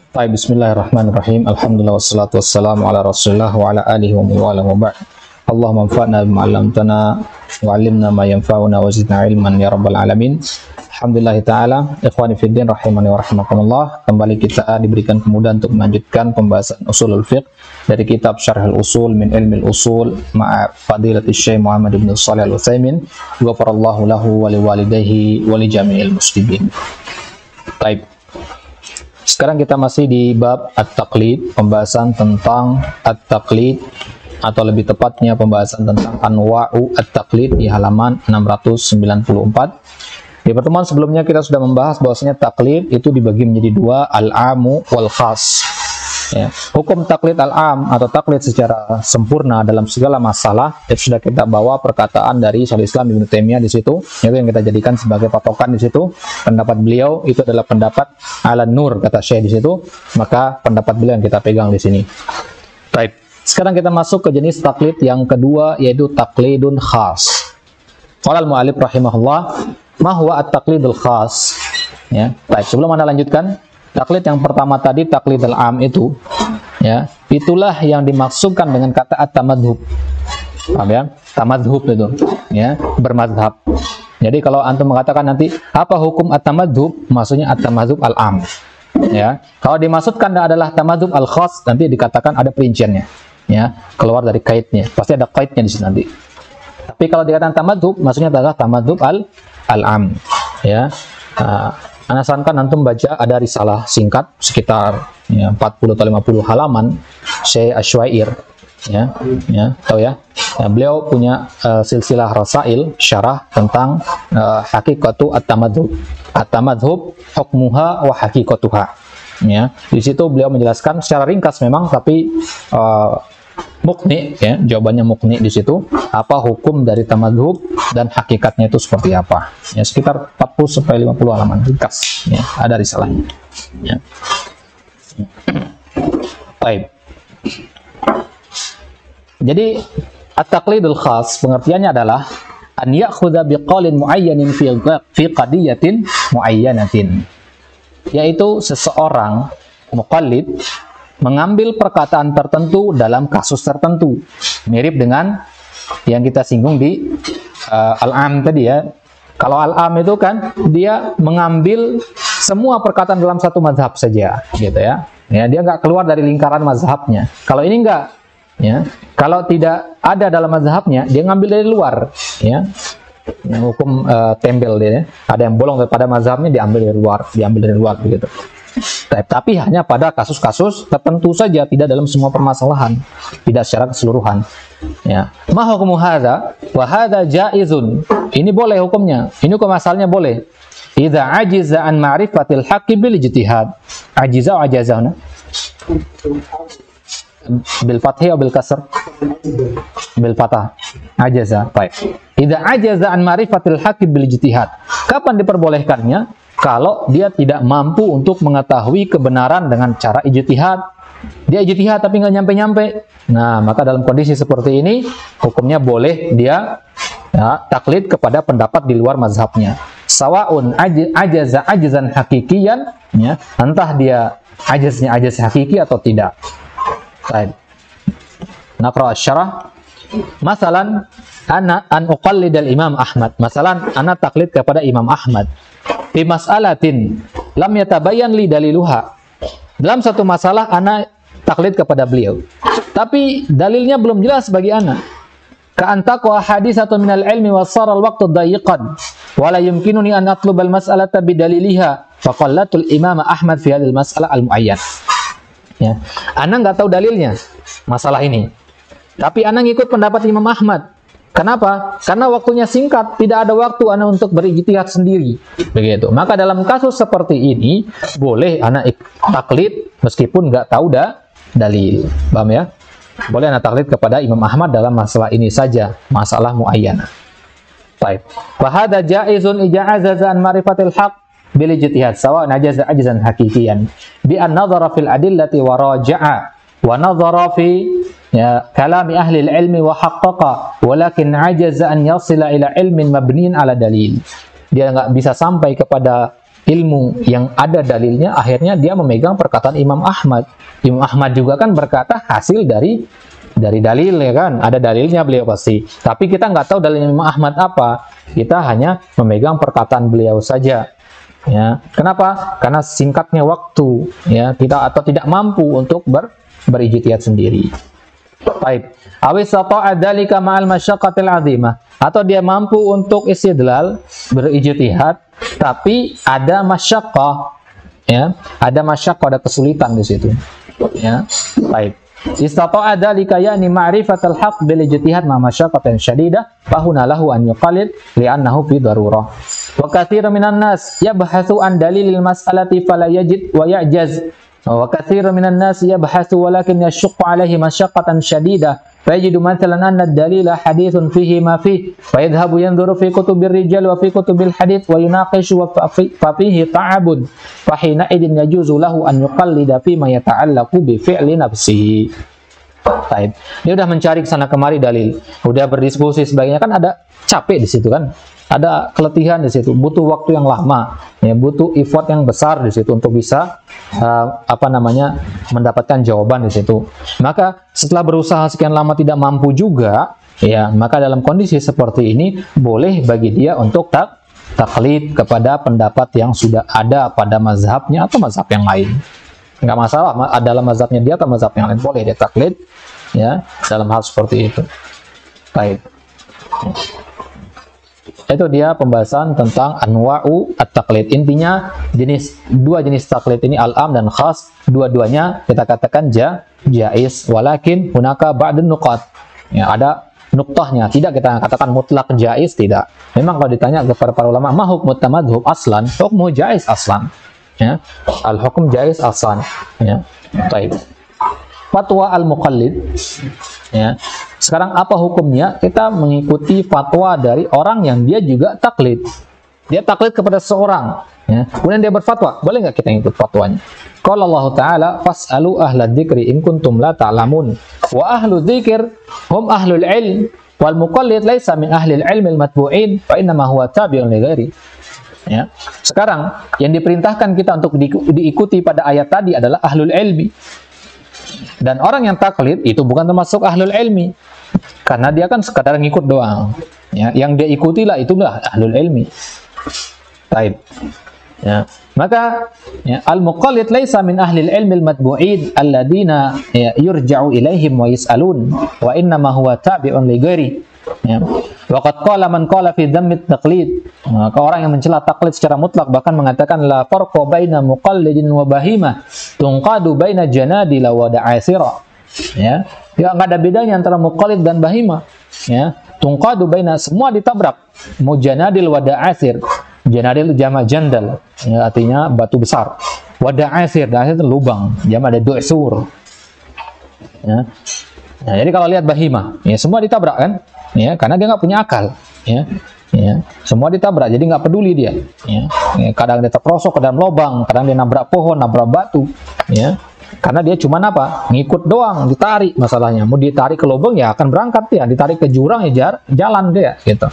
Baik, bismillahirrahmanirrahim. Alhamdulillah wassalatu wassalamu ala Rasulillah wa ala alihi wa man wa ba'd. Allahumma anfa'na bima 'allamtana wa 'allimna ma yanfa'una wa zidna ilman ya rabbal alamin. Alhamdulillah taala, ikhwani fid din rahimani wa rahimakumullah. Kembali kita diberikan kemudahan untuk melanjutkan pembahasan usulul fiqh dari kitab Syarhul Usul min Ilmil Usul ma'a Fadilatul Syekh Muhammad bin Shalih Al-Utsaimin, ghafarallahu lahu wa liwalidayhi wa li jami'il muslimin. Baik. Sekarang kita masih di bab at-taqlid, pembahasan tentang at-taqlid atau lebih tepatnya pembahasan tentang anwa'u at-taqlid di halaman 694. Di pertemuan sebelumnya kita sudah membahas bahwasanya taklid itu dibagi menjadi dua, al-amu wal khas. Ya. Hukum taklid al-am atau taklid secara sempurna dalam segala masalah itu sudah kita bawa perkataan dari Syekhul Islam Ibnu Taimiyah di situ, itu yang kita jadikan sebagai patokan di situ. Pendapat beliau itu adalah pendapat ala-nur kata Syekh di situ, maka pendapat beliau yang kita pegang di sini. Baik. Sekarang kita masuk ke jenis taklid yang kedua, yaitu taklidun khas. Qala al-mu'allif rahimahullah, ma huwa at-taqlidul khas. Ya, baik, sebelum Anda lanjutkan, taklid yang pertama tadi taklidul am itu, ya, itulah yang dimaksudkan dengan kata at-tamadhub. Paham ya? Tamadhub itu, ya, bermadzhab. Jadi kalau antum mengatakan nanti apa hukum at-tamadhub, maksudnya at-tamadhub al-am. Ya, kalau dimaksudkan adalah tamadhub al-khas, nanti dikatakan ada perinciannya, ya, keluar dari kaitnya. Pasti ada kaitnya di sini nanti. Tapi kalau dikatakan tamadhub, maksudnya adalah tamadhub al-am, ya. Ana sarankan antum baca, ada risalah singkat sekitar 40 atau 50 halaman Syekh Asy'air, ya, tahu ya. Beliau punya silsilah rasail syarah tentang hakikatu at-tamadhub. At-tamadhub hukmuha wa hakikatuha. Ya, di situ beliau menjelaskan secara ringkas memang, tapi mukni, ya, jawabannya mukni di situ, apa hukum dari tamadhub dan hakikatnya itu seperti apa, ya, sekitar 40 sampai 50 halaman ringkas, ya, ada risalahnya, ya. Baik. Jadi at-taqlidul khas pengertiannya adalah an ya'khudha biqaulin muayyanin fi qadiyatin muayyanatin, yaitu seseorang muqallid mengambil perkataan tertentu dalam kasus tertentu, mirip dengan yang kita singgung di al-am tadi, ya. Kalau al-am itu kan dia mengambil semua perkataan dalam satu mazhab saja, gitu ya. Ya, dia nggak keluar dari lingkaran mazhabnya. Kalau ini enggak, ya. Kalau tidak ada dalam mazhabnya, dia ngambil dari luar, ya. Yang hukum tembel dia, ya. Ada yang bolong daripada mazhabnya, diambil dari luar begitu. Tapi hanya pada kasus-kasus tertentu saja, tidak dalam semua permasalahan, tidak secara keseluruhan. Ya. Ma hukumu hadza wa hadza jaizun. Ini boleh hukumnya. Ini hukum asalnya boleh. Idza ajiza an ma'rifatil haqqi bil ijtihad. Ajiza wa ajazana? Bil fathhi atau bil kasr? Bil fathah. Ajaza. Baik. Idza ajaza an ma'rifatil haqqi bil ijtihad. Kapan diperbolehkannya? Kalau dia tidak mampu untuk mengetahui kebenaran dengan cara ijtihad. Dia ijtihad tapi nggak nyampe-nyampe. Nah, maka dalam kondisi seperti ini, hukumnya boleh dia, ya, taklid kepada pendapat di luar mazhabnya. Sawa'un ajaza ajazan hakikiyan, ya, entah dia ajaznya ajaz hakiki atau tidak. Baik. Naqra asy-syarah. Masalan, ana an uqallid al-Imam Ahmad. Masalan, ana taklid kepada Imam Ahmad. Fi mas'alatin lam yatabayyan li daliluha. Dalam satu masalah ana taklid kepada beliau, tapi dalilnya belum jelas bagi ana. Ka antaqwa haditsatun minal ilmi wa sara al-waqtu dayiqan wa la yumkinuni an atluba al-mas'alata bidaliliha fa qallatul Imam Ahmad fi hadhihi al-mas'alah al-muayyan. Ya, ana enggak tahu dalilnya masalah ini, tapi ana ngikut pendapat Imam Ahmad. Kenapa? Karena waktunya singkat, tidak ada waktu ana untuk berijtihad sendiri. Begitu. Maka dalam kasus seperti ini boleh ana taklid meskipun nggak tahu dalil. Paham ya? Boleh ana taklid kepada Imam Ahmad dalam masalah ini saja, masalah muayyanah. Baik. Wa hadza jaizun ija'aza an ma'rifatil haqq bil ijtihad sawa najaza ajzan hakikiyan bi an nadhara fil adillati wa raja'a wa nadhara fi, ya, kalami ahli ilmi wa haqqaqa walakin ajaza an yasila ila ilmin mabniin ala dalil. Dia nggak bisa sampai kepada ilmu yang ada dalilnya, akhirnya dia memegang perkataan Imam Ahmad. Imam Ahmad juga kan berkata hasil dari dalil, ya kan, ada dalilnya beliau pasti. Tapi kita nggak tahu dalilnya Imam Ahmad apa, kita hanya memegang perkataan beliau saja. Ya, kenapa? Karena singkatnya waktu, ya, kita atau tidak mampu untuk berijtihad sendiri. Baik. Awis sata'a dzalika ma'al masyaqqatil 'azimah, atau dia mampu untuk istidlal, berijtihad, tapi ada masyaqqah, ya, ada masyaqqah, ada kesulitan di situ. Ya, baik. Istata'a dzalika yani ma'rifatul haqq bil ijtihad ma masyaqqatin syadidah fa huna lahu an yuqallid li'annahu fi darurah. Wa katsirun minan nas yabhathu an dalilil mas'alati fala yajid wa ya'jaz. Wa katsirun minan nas yabhathu walakin yashuqqu 'alaihi masyaqqatan syadidah fa yajidu mathalan anna ad-dalila haditsun fihi ma fihi fa yadhhabu yanzuru fi kutubir rijal wa fi kutubil hadits wa yunaqishu fa fihi ta'abud fa hina idin yajuzu lahu an yuqallida fi ma yata'allaqu bi fi'li nafsihi. Baik. Dia udah mencari sana kemari dalil, udah berdiskusi sebagainya, kan ada capek di situ kan, ada keletihan di situ, butuh waktu yang lama, ya, butuh effort yang besar di situ untuk bisa mendapatkan jawaban di situ. Maka setelah berusaha sekian lama tidak mampu juga, ya, maka dalam kondisi seperti ini boleh bagi dia untuk taklid kepada pendapat yang sudah ada pada mazhabnya atau mazhab yang lain. Nggak masalah dalam mazhabnya dia atau mazhab yang lain, boleh dia taklid, ya, dalam hal seperti itu. Baik. Itu dia pembahasan tentang anwa'u at-taqlid. Intinya dua jenis taklid ini, al-am dan khas, dua-duanya kita katakan jaiz, walakin hunaka ba'dun nuqat. Ya, ada nuktahnya, tidak kita katakan mutlak jaiz, tidak. Memang kalau ditanya kepada para ulama, ma hukmu tamadhub aslan, hukmu jaiz aslan. Ya, al-hukum jaiz aslan. Ya, baik. Fatwa al-muqallid. Ya. Sekarang apa hukumnya? Kita mengikuti fatwa dari orang yang dia juga taklid. Dia taklid kepada seorang, ya. Kemudian dia berfatwa, boleh nggak kita ikut fatwanya? Qala Allah Ta'ala, fas'alu ahla dzikri in kuntum la ta'lamun. Wa ahlu dzikr hum ahlul ilm wal muqallid laisa min ahlil ilmil matbu'in fa innama huwa tabi'un li ghairi. Ya. Sekarang yang diperintahkan kita untuk diikuti pada ayat tadi adalah ahlul ilmi. Dan orang yang taklid itu bukan termasuk ahlul ilmi, karena dia kan sekadar ngikut doang. Ya, yang dia ikutilah itulah ahlul ilmi. Baik. Ya. Maka ya, al-muqallid laisa min ahlil ilmi al-matbu'in alladziina yurja'u ilaihim wa yas'alun wa innama huwa tabi'un li ghairi. Ya. Waqad qala man qala fi dhammit taqlid. Maka orang yang mencela taklid secara mutlak bahkan mengatakan la farqa baina muqallidin wa bahimah tunqadu baina janadila wa da'asira. Ya, enggak ada bedanya antara muqallid dan bahimah. Ya, tunqadu baina, semua ditabrak. Mujanadil wa da'asir. Janadil jama' jandal, ya, artinya batu besar. Wa da'asir, da'asir itu lubang, jama' ada du'sur. Ya. Nah, jadi kalau lihat bahimah, ya semua ditabrak kan? Ya, karena dia nggak punya akal, ya, ya, semua ditabrak, jadi nggak peduli dia, ya, kadang dia terperosok ke dalam lubang, kadang dia nabrak pohon, nabrak batu, ya, karena dia cuma apa, ngikut doang, ditarik masalahnya, mau ditarik ke lubang ya akan berangkat ya, ditarik ke jurang ya jalan dia, gitu,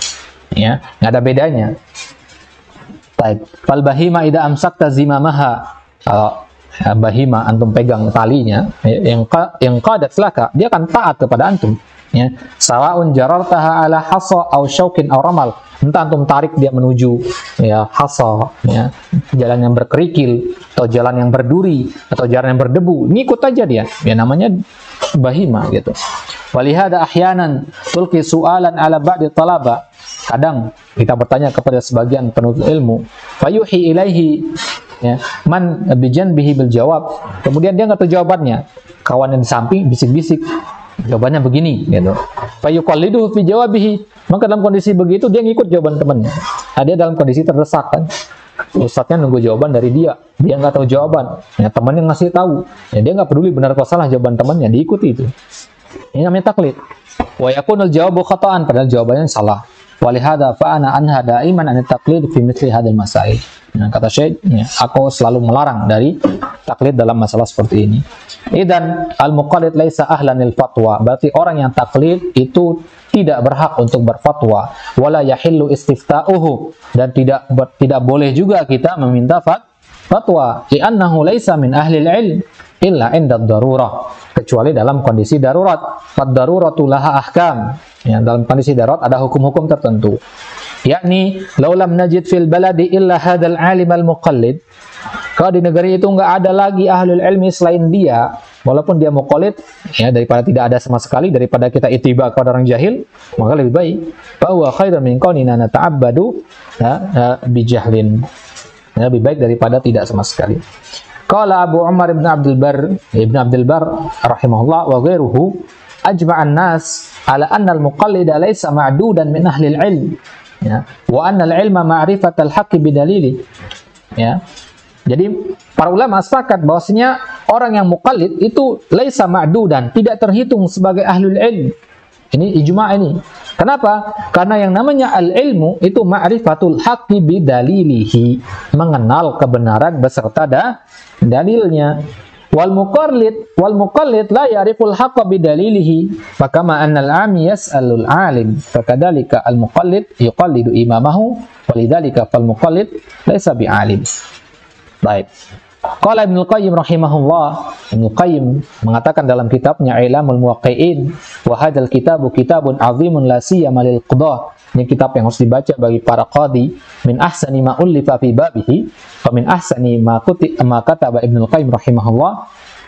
ya, nggak ada bedanya. Baik, fal bahima ida amsakta zimamaha, bahima antum pegang talinya, yang qadat laka, dia akan taat kepada antum. Ya, sawaun jarartaha ala hasa aw syaukin aw ramal, entah antum tarik dia menuju ya hasa, ya, jalan yang berkerikil atau jalan yang berduri atau jalan yang berdebu, ngikut aja dia, ya namanya bahima gitu. Walihada ahyanan tulqi su'alan ala ba'di talaba, kadang kita bertanya kepada sebagian penuntut ilmu, fayuhi ilaihi, ya, man bijanbihi bil jawab, kemudian dia nggak tahu jawabannya, kawan yang di samping bisik-bisik jawabannya begini, gitu. Fayuqallidu fi jawabihi, maka dalam kondisi begitu dia ngikut jawaban temannya. Nah, dia dalam kondisi terdesak kan, ustadznya nunggu jawaban dari dia nggak tahu jawaban, ya temannya ngasih tahu, ya dia nggak peduli benar atau salah jawaban temannya, diikuti itu. Ini namanya taklid. Wa yakunul jawabu khata'an, padahal jawabannya salah. Walihada fa'ana anha daiman an taqlid fi mithli hadzal masail. Nah, kata Syekh, ya, aku selalu melarang dari taklid dalam masalah seperti ini. Idan al-muqallid laisa ahlan lil fatwa. Berarti orang yang taklid itu tidak berhak untuk berfatwa. Wala yahillu istifta'uhu, dan tidak boleh juga kita meminta fatwa. Li'annahu laisa min ahli al-ilm illa 'inda ad-darurah, kecuali dalam kondisi darurat. Fad-daruratu laha ahkam. Ya, dalam kondisi darurat ada hukum-hukum tertentu. Yakni laulam najid fil baladi illa hadzal alim al muqallid. Kalau di negeri itu enggak ada lagi ahlul ilmi selain dia, walaupun dia muqallid, ya, daripada tidak ada sama sekali, daripada kita ittiba kepada orang jahil, maka lebih baik bahwa khairan min qaulina nata'abbadu bi jahlin. Ya, lebih baik daripada tidak sama sekali. Qala Abu Umar ibn Abdul Bar rahimahullah wa ghairuhu ajma'an nas ala anna al muqallida laysa ma'dudan min ahli al ilm. Ya, wa anna al-ilma ma'rifatal haqqi bidalili. Ya. Jadi para ulama sepakat bahwasanya orang yang muqallid itu laisa ma'dudan, tidak terhitung sebagai ahlul ilm. Ini ijma' ini. Kenapa? Karena yang namanya al-ilmu itu ma'rifatul haqqi bidalilihi, mengenal kebenaran beserta dalilnya. Wal muqallid la ya'riful haqqa bidalilihi, maka ma annal 'ami yas'alul 'alim, fakadzalika al muqallid yuqallidu imamahu, walidzalika fal muqallid laisa bi'alim. Baik. Qala Ibnu Qayyim rahimahullah, Ibnu Qayyim mengatakan dalam kitabnya Ilamul Muwaqqi'in, wa hadzal kitabu kitabun 'azimun la siyama lil qadah. Ini kitab yang harus dibaca bagi para qadi. Min ahsani ma ullifa fi babihi wa min ahsani ma kataba Ibnu Qayyim rahimahullah.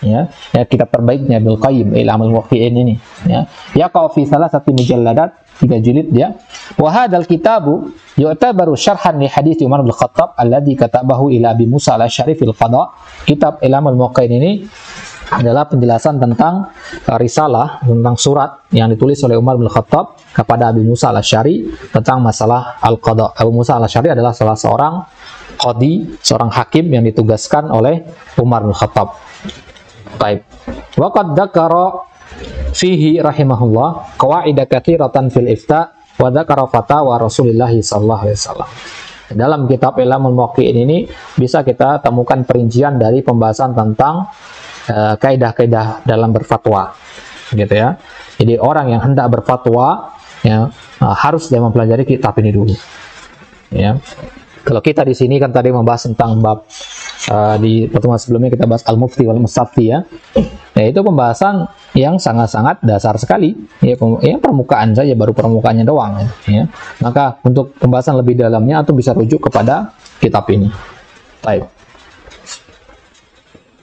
Ya, kitab terbaiknya Ibnu Qayyim Ilamul Muwaqqi'in ini, ya. Yaqa fi salasati mujalladat, 3 jilid dia. Wa hadzal kitabu yu'tabaru syarhan li hadits Umar bin Khattab alladzi katabahu ila Abi Musa al-Asy'ari fil qada. Kitab Ilamul Muwaqqi'in ini adalah penjelasan tentang risalah, tentang surat yang ditulis oleh Umar bin Khattab kepada Abi Musa al-Asy'ari tentang masalah al-qada. Abu Musa al-Asy'ari adalah salah seorang qadi, seorang hakim yang ditugaskan oleh Umar bin Khattab. Baik. Wa qad dzakara fihi rahimahullah qawaida katsiratan fil ifta wa dzakara fatawa Rasulullah sallallahu alaihi wasallam. Dalam kitab Ilamul Muwaqqi'in ini bisa kita temukan perincian dari pembahasan tentang kaidah-kaidah dalam berfatwa, gitu ya. Jadi orang yang hendak berfatwa, ya, harus dia mempelajari kitab ini dulu. Ya. Kalau kita di sini kan tadi membahas tentang bab di pertemuan sebelumnya kita bahas al-mufti wal mustafti, ya. Ya, itu pembahasan yang sangat-sangat dasar sekali, ya, permukaan saja, baru permukaannya doang, ya. Maka untuk pembahasan lebih dalamnya atau bisa rujuk kepada kitab ini. Baik.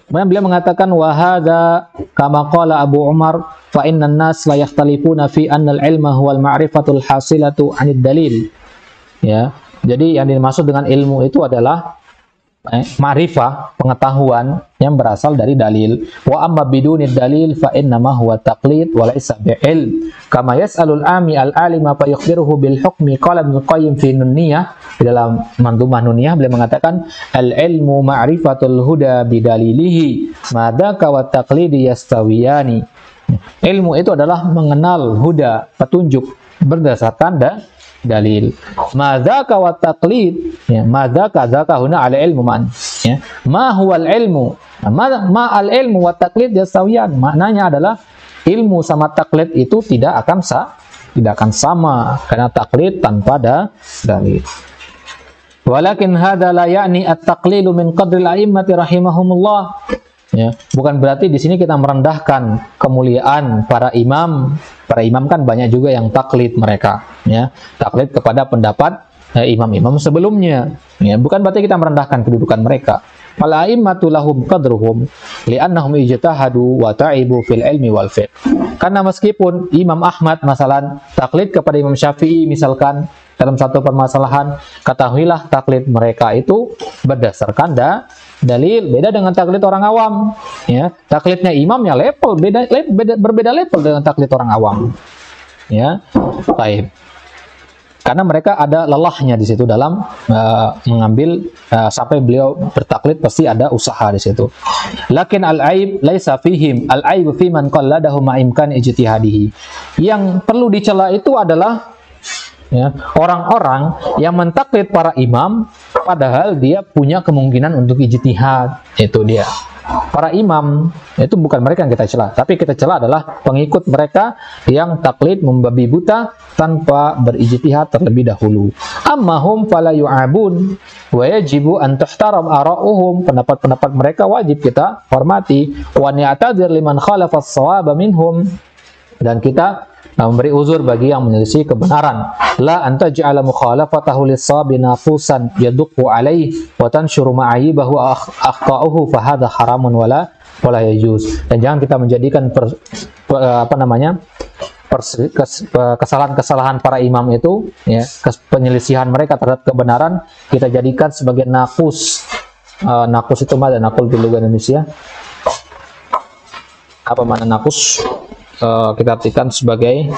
Kemudian beliau mengatakan wa hadza kama qala Abu Umar fa innan nas la yakhtalifuna fi anna al-ilma huwa al-ma'rifatul hasilatu 'anid dalil. Ya. Jadi yang dimaksud dengan ilmu itu adalah ma'rifah, pengetahuan yang berasal dari dalil. Wa amma bidunid dalil fa innama huwa taqlid wa laysa bi'ilm. Kama yas'alul 'ami al-'alima fa yukhbiruhu bil hukmi. Qala Ibnu Qayyim fi Nunniyah, di dalam Mandhumah Nunniyah beliau mengatakan al-ilmu ma'rifatul huda bidalilihi madzaka wa taqlidi yastawiyani. Ilmu itu adalah mengenal huda, petunjuk berdasarkan dalil. Madzaka wa taqlid, ya, madzaka zaka huna ala ilmu man, ya. Ma huwal ilmu, ma al ilmu wa taqlid yastawiyan, maknanya adalah ilmu sama taklid itu tidak akan sama, karena taklid tanpa dalil. Walakin hadza la ya'ni at-taqlilu min qadri al-a'immati rahimahumullah. Ya, bukan berarti di sini kita merendahkan kemuliaan para imam. Para imam kan banyak juga yang taklid mereka, ya. Taklid kepada pendapat imam-imam sebelumnya. Ya, bukan berarti kita merendahkan kedudukan mereka. Fal a'immatu lahum qadruhum li'annahum ijtahadu wa ta'ibu fil ilmi wal fiqh. Karena meskipun Imam Ahmad masalan taklid kepada Imam Syafi'i misalkan dalam satu permasalahan, ketahuilah taklid mereka itu berdasarkan dalil, beda dengan taklid orang awam, ya. Taklidnya imam ya berbeda level dengan taklid orang awam, ya. Baik. Karena mereka ada lelahnya di situ dalam mengambil sampai beliau bertaklid pasti ada usaha di situ. Lakin al-aib laisa fihim, al-aib fi man qalladahu ma imkan ijtihadihi. Yang perlu dicela itu adalah Ya, orang-orang yang mentaklid para imam padahal dia punya kemungkinan untuk ijtihad. Itu dia. Para imam itu bukan mereka yang kita cela, tapi kita cela adalah pengikut mereka yang taklid membabi buta tanpa berijtihad terlebih dahulu. Ammahum fala yu'abun wa yajibu an tuhtaram ara'uhum. Pendapat-pendapat mereka wajib kita hormati. Wa ni'tadir liman khalafa as-shawaba minhum. Dan kita memberi uzur bagi yang menyelisih kebenaran. La anta ja'ala mukhalafatahu lis-sawabi nafusan yaduqu alaihi wa tanshuru ma'ayibahu akhta'uhu fa hadha haramun wala yajuz. Dan jangan kita menjadikan kesalahan-kesalahan para imam itu, ya, penyelisihan mereka terhadap kebenaran kita jadikan sebagai nakus. Nakus itu mana? Nakul di lugar Indonesia. Apa mana nakus? Kita artikan sebagai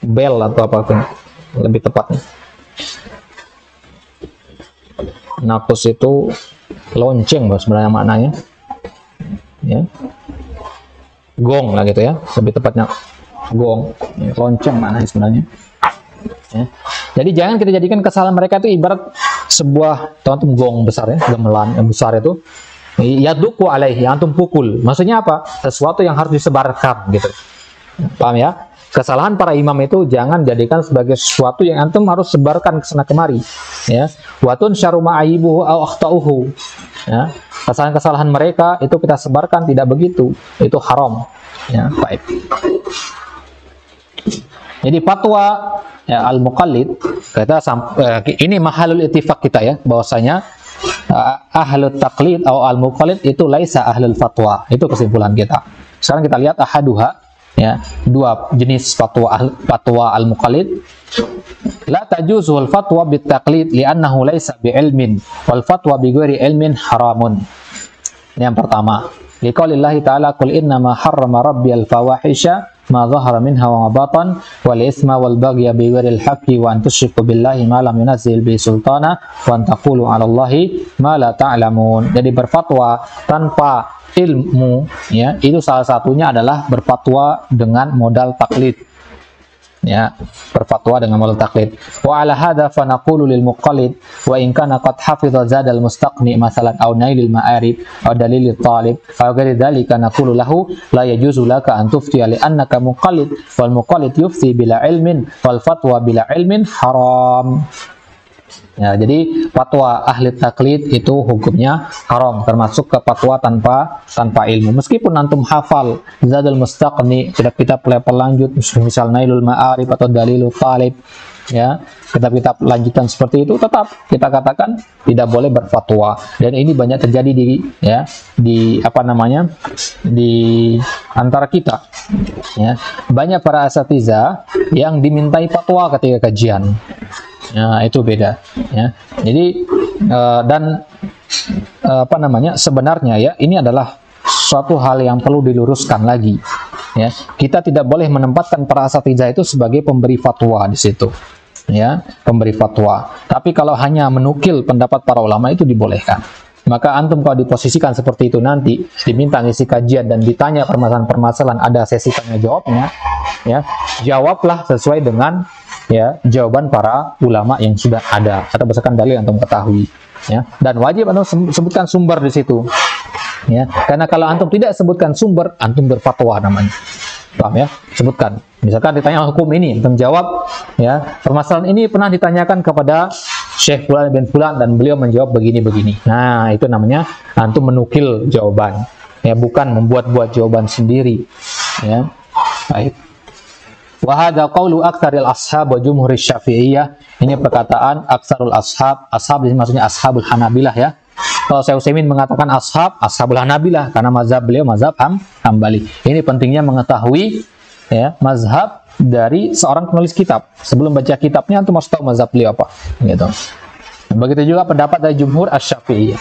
bel atau apa pun lebih tepatnya. Nakus itu lonceng sebenarnya maknanya, ya, gong lah gitu ya, lebih tepatnya gong, ya, lonceng maknanya sebenarnya, ya. Jadi jangan kita jadikan kesalahan mereka itu ibarat sebuah gong besar, ya, gamelan yang besar itu, yaduku alaihi, antum pukul. Maksudnya apa? Sesuatu yang harus disebarkan gitu. Paham ya? Kesalahan para imam itu jangan jadikan sebagai sesuatu yang antum harus sebarkan ke sana kemari, ya. Watun syaruma aibuhu au akhtauhu. Ya. Kesalahan-kesalahan mereka itu kita sebarkan, tidak begitu. Itu haram. Ya, baik. Jadi fatwa, ya, al-muqallid, kita ini mahalul ittifaq kita, ya, bahwasanya ahlul taqlid atau al-muqallid itu laisa ahlul fatwa. Itu kesimpulan kita. Sekarang kita lihat ahaduha, ya, dua jenis fatwa al-muqallid. La tajuzul fatwa bit taqlid li'annahu laisa bi'ilmin wal fatwa bi ghairi ilmin haramun. Ini yang pertama. Liqaulillahi ta'ala qul innama harrama rabbiyal fawahisha ma dhahara minha wa batan wal itsma wal baghya bi ghairil haqqi wa an tusyriku billahi ma lam yunzil bi sultana wa an taqulu 'alallahi ma la ta'lamun. Jadi berfatwa tanpa ilmu, ya, itu salah satunya adalah berfatwa dengan modal taklid, ya, berfatwa dengan modal taklid. Wa ala hadza fa naqulu lil muqallid wa in kana qad hafiza zadal mustaqni masalan aw nailil ma'arib aw dalilil talib fa ghairi dzalika naqulu lahu la yajuzu laka an tufti li annaka muqallid wal muqallid yufti bila ilmin wal fatwa bila ilmin haram. Ya, jadi fatwa ahli taklid itu hukumnya haram, termasuk ke fatwa tanpa ilmu. Meskipun antum hafal Zadul Mustaqni, kitab-kitab level lanjut, misal Nailul Ma'arif atau Dalilul Talib, ya, kitab-kitab lanjutan seperti itu, tetap kita katakan tidak boleh berfatwa. Dan ini banyak terjadi di antara kita, ya. Banyak para asatidzah yang dimintai fatwa ketika kajian. Ya, itu beda, ya. Jadi sebenarnya, ya, ini adalah suatu hal yang perlu diluruskan lagi, ya. Kita tidak boleh menempatkan para asatidzah itu sebagai pemberi fatwa di situ, ya, pemberi fatwa. Tapi kalau hanya menukil pendapat para ulama itu dibolehkan. Maka antum kalau diposisikan seperti itu nanti diminta ngisi kajian dan ditanya permasalahan-permasalahan, ada sesi tanya jawabnya, ya, jawablah sesuai dengan, ya, jawaban para ulama yang sudah ada atau berdasarkan dalil yang antum ketahui, ya. Dan wajib antum sebutkan sumber di situ, ya, karena kalau antum tidak sebutkan sumber, antum berfatwa namanya. Paham, ya? Sebutkan. Misalkan ditanya hukum ini, antum jawab, ya, permasalahan ini pernah ditanyakan kepada Syekh Fulan bin Fulan dan beliau menjawab begini-begini. Nah, itu namanya antum menukil jawaban, ya, bukan membuat-buat jawaban sendiri, ya. Baik. Wa hadza qaulu aktsaril ashab wa jumhuris syafi'iyah. Ini perkataan aksarul ashab. Ashab ini maksudnya ashabul Hanabilah, ya. Kalau Syekh Utsaimin mengatakan ashabul Hanabilah karena mazhab beliau mazhab Hambali. Ini pentingnya mengetahui, ya, mazhab dari seorang penulis kitab. Sebelum baca kitabnya antum harus tahu mazhab beliau apa, gitu. Begitu juga pendapat dari jumhur asy-Syafi'iyah.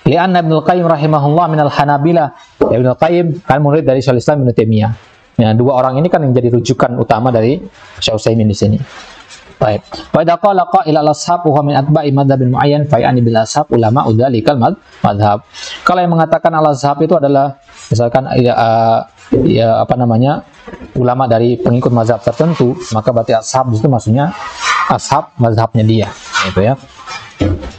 Li'anna Ibnu Qayyim rahimahullah minal Hanabilah. Ibnu Qayyim kan murid dari Syekhul Islam Ibnu Taimiyah. Ya, dua orang ini kan yang jadi rujukan utama dari Syekh Utsaimin di sini. Baik. Fa idza qala qa'il al-ashab wa min atba'i madzhabin muayyan fa ya'ni bil ashab ulama udzalikal madzhab. Kalau yang mengatakan al-ashab itu adalah misalkan ya apa namanya, ulama dari pengikut mazhab tertentu, maka berarti ashab itu maksudnya ashab mazhabnya dia, gitu ya.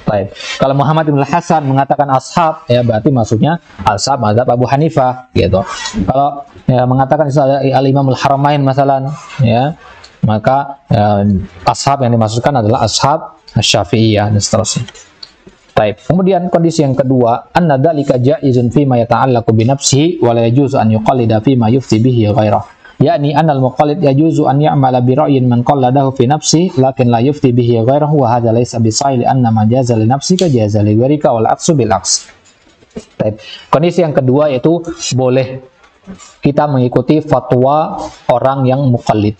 Baik. Kalau Muhammad bin Hasan mengatakan ashab, ya berarti maksudnya ashab mazhab Abu Hanifah, gitu. Kalau ya, mengatakan al-Imam al-Haramain masalan, ya, maka ashab yang dimaksudkan adalah ashab Syafi'iyah dan seterusnya. Baik. Kemudian kondisi yang kedua, anna dzalika jaizun fi ma yata'allaqu bi nafsihi wa la yajuzu an yuqallida fi ma yufti bihi ghairahu. Yakni anal muqallid yajuzu an ya'mala bi ra'yin man qalladahu fi nafsihi lakin la yufti bihi ghairahu wa hadha laysa bi sahih anna ma jaza li nafsika jaza li ghairika wal aqsu bil aqs. Baik. Kondisi yang kedua yaitu boleh kita mengikuti fatwa orang yang muqallid.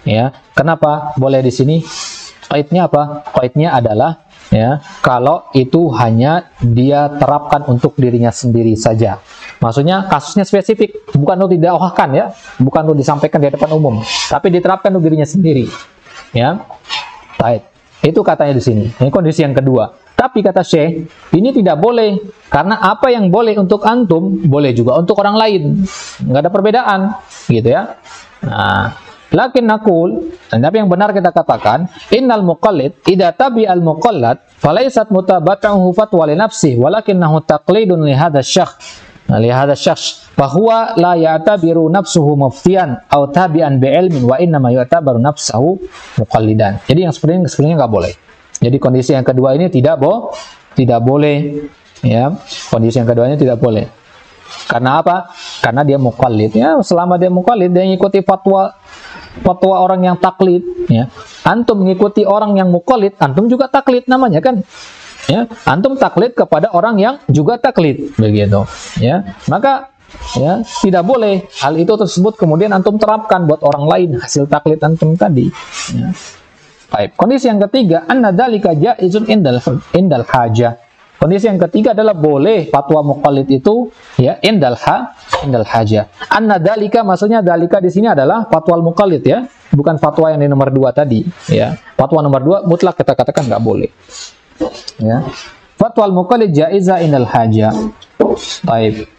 Ya. Kenapa boleh di sini? Qaidnya apa? Qaidnya adalah ya, kalau itu hanya dia terapkan untuk dirinya sendiri saja. Maksudnya kasusnya spesifik, bukan untuk didakwahkan ya, bukan untuk disampaikan di depan umum, tapi diterapkan untuk dirinya sendiri. Ya. Baik. Itu katanya di sini. Ini kondisi yang kedua. Tapi kata Syekh, ini tidak boleh karena apa yang boleh untuk antum boleh juga untuk orang lain. Nggak ada perbedaan, gitu ya. Nah, lakin naqul, tapi yang benar kita katakan, innal muqallid idza tabi al muqallad falaysat mutabatuhu fatwa li nafsihi walakinnahu taqlidun li hadha syakhs fa huwa la ya'tabiru nafsuhu muftiyan aw tabi'an bi ilmin wa inna ma yu'tabaru nafsuhu muqallidan. Jadi yang seperti ini sebenarnya nggak boleh. Jadi kondisi yang kedua ini tidak boleh, ya. Kondisi yang kedua ini tidak boleh. Karena apa? Karena dia muqallid, ya. Selama dia muqallid, dia mengikuti fatwa orang yang taklid, ya. Antum mengikuti orang yang muqallid, antum juga taklid namanya kan, ya. Antum taklid kepada orang yang juga taklid, begitu, ya. Maka ya tidak boleh hal itu tersebut kemudian antum terapkan buat orang lain hasil taklid antum tadi, ya. Baik. Kondisi yang ketiga, anna dzalika jaizun indal hajah. Kondisi yang ketiga adalah boleh fatwa muqallid itu ya indal hajah. Anna dzalika maksudnya dzalika di sini adalah fatwa muqallid ya, bukan fatwa yang di nomor 2 tadi ya. Fatwa nomor 2 mutlak kita katakan nggak boleh. Ya. Fatwa muqallid jaiza indal hajah. Baik.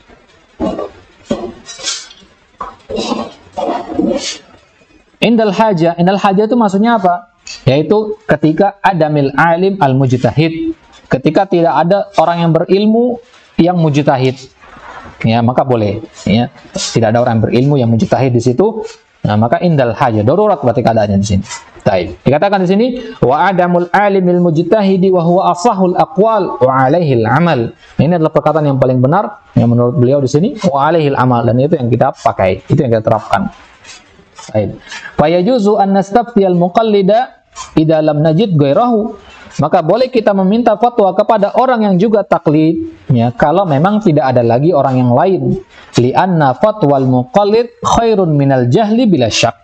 Indal hajah itu maksudnya apa? Yaitu ketika adamil alim al-mujtahid, ketika tidak ada orang yang berilmu yang mujtahid, ya maka boleh, ya. Tidak ada orang yang berilmu yang mujtahid di situ, nah maka indal hajah, darurat berarti keadaannya di sini. Baik. Dikatakan di sini wa adamul alimil mujtahidi wa huwa asahul aqwal wa alaihil amal. Ini adalah perkataan yang paling benar yang menurut beliau di sini, wa alaihil amal, dan itu yang kita pakai, itu yang kita terapkan. Baik. Fa yajuzu an nastafti al muqallida idza lam najid ghairahu. Maka boleh kita meminta fatwa kepada orang yang juga taklid, ya, kalau memang tidak ada lagi orang yang lain. Li'anna fatwal muqallid khairun minal jahli bila syak.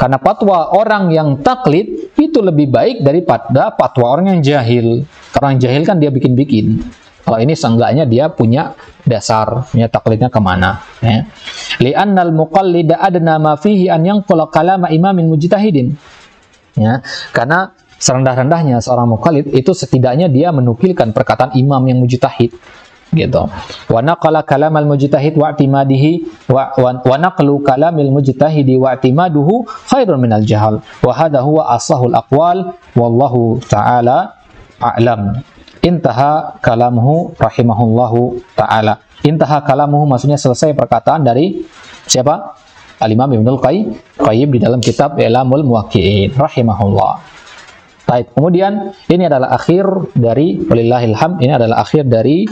Karena fatwa orang yang taklid itu lebih baik daripada fatwa orang yang jahil. Karena yang jahil kan dia bikin-bikin. Kalau ini seenggaknya dia punya dasar, punya taklidnya kemana. Ya. Li'annal muqallida adna ma fihi an yanqula kalama imamin mujtahidin. Ya, karena serendah-rendahnya seorang muqallid itu setidaknya dia menukilkan perkataan imam yang mujtahid, gitu. Wa naqala kalamal mujtahid wa i'timadihi wa naqlu kalamil mujtahidi wa i'timaduhu khairun minal jahal. Wa hadha huwa asahul aqwal wallahu ta'ala a'lam. Intaha kalamuhu rahimahullahu ta'ala. Intaha kalamuhu maksudnya selesai perkataan dari siapa? Al-Imam Ibnul Qayyim di dalam kitab I'lamul Muwaqqi'in rahimahullah. Baik, kemudian ini adalah akhir dari walillahil hamd, ini adalah akhir dari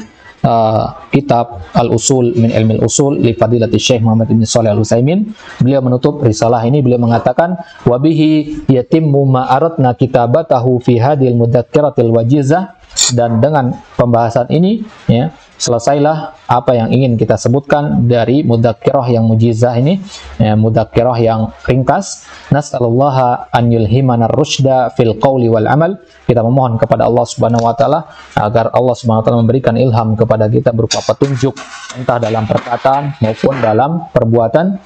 kitab Al-Usul min Ilmil Usul li Fadilati Syekh Muhammad bin Shalih Al-Utsaimin. Beliau menutup risalah ini, beliau mengatakan wa bihi yatimmu ma aradna kitabatahu fi hadhil mudzakkiratil wajizah, dan dengan pembahasan ini ya selesailah apa yang ingin kita sebutkan dari mudzakkirah yang mujizah ini, ya, mudzakkirah yang ringkas. Nas'alullaha an yulhimana rusyda fil qawli wal amal. Kita memohon kepada Allah Subhanahu wa taala agar Allah Subhanahu wa taala memberikan ilham kepada kita berupa petunjuk entah dalam perkataan maupun dalam perbuatan.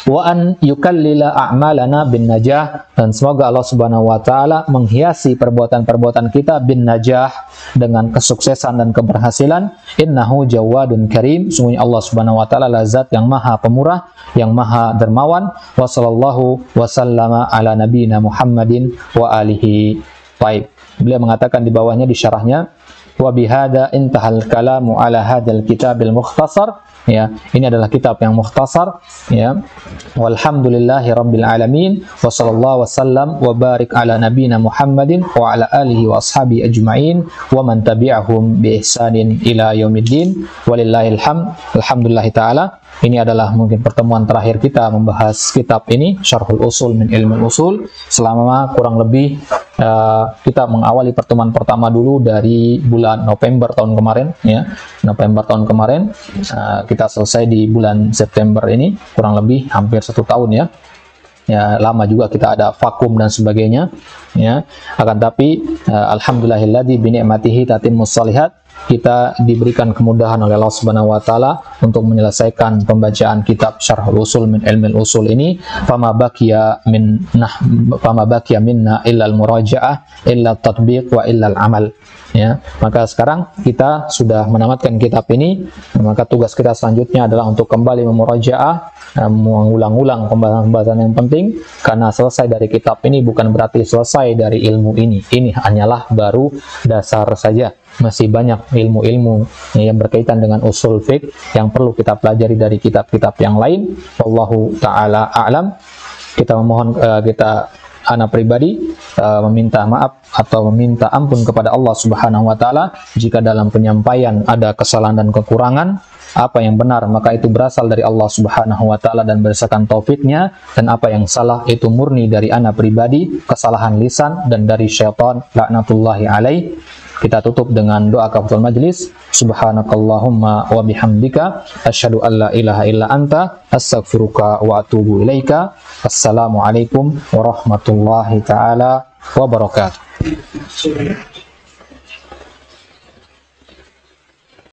wa an yukallila a'malana bin najah, dan semoga Allah Subhanahu wa taala menghiasi perbuatan-perbuatan kita bin najah, dengan kesuksesan dan keberhasilan. Innahu jawadun karim, sungguhnya Allah Subhanahu wa taala lazat yang maha pemurah, yang maha dermawan. Wa sallallahu wasallama ala nabiyina Muhammadin wa alihi. Baik, beliau mengatakan di bawahnya di syarahnya, wa bihada intahal kalamu ala hadzal kitabil mukhtasar. Ya, ini adalah kitab yang mukhtasar, ya. Walhamdulillahi rabbil alamin, wa sallallahu wasallam wa barik ala nabiyina Muhammadin wa ala alihi wa ashabi ajma'in wa man tabi'ahum bi ihsanin ila yaumiddin. Walillahil hamd. Alhamdulillah taala. Ini adalah mungkin pertemuan terakhir kita membahas kitab ini, Syarhul Usul min Ilmil Usul. Selama kurang lebih kita mengawali pertemuan pertama dulu dari bulan November tahun kemarin, ya. November tahun kemarin, kita selesai di bulan September ini, kurang lebih hampir 1 tahun, ya. Ya, lama juga kita ada vakum dan sebagainya, ya. Akan tapi alhamdulillahilladzi bi ni'matihi tatimmus shalihat, kita diberikan kemudahan oleh Allah Subhanahu wa taala untuk menyelesaikan pembacaan kitab Syarhul Usul min Ilmil Usul ini. Fama baqiya minna illa al-muraja'ah illa at-tatbiq wa illa al-amal. Ya, maka sekarang kita sudah menamatkan kitab ini, maka tugas kita selanjutnya adalah untuk kembali memurajaah, mengulang-ulang pembahasan-pembahasan yang penting, karena selesai dari kitab ini bukan berarti selesai dari ilmu ini. Ini hanyalah baru dasar saja. Masih banyak ilmu-ilmu yang berkaitan dengan usul fiqh yang perlu kita pelajari dari kitab-kitab yang lain. Wallahu ta'ala a'lam. Kita memohon, anak pribadi meminta maaf atau meminta ampun kepada Allah Subhanahu wa taala jika dalam penyampaian ada kesalahan dan kekurangan. Apa yang benar maka itu berasal dari Allah Subhanahu wa taala dan berdasarkan taufiknya, dan apa yang salah itu murni dari anak pribadi, kesalahan lisan dan dari syaitan laknatullahi alaih. Kita tutup dengan doa kafaratul majlis. Subhanakallahumma wa bihamdika asyhadu an la ilaha illa anta astaghfiruka wa atubu ilaika. Assalamualaikum warahmatullahi taala wabarakatuh.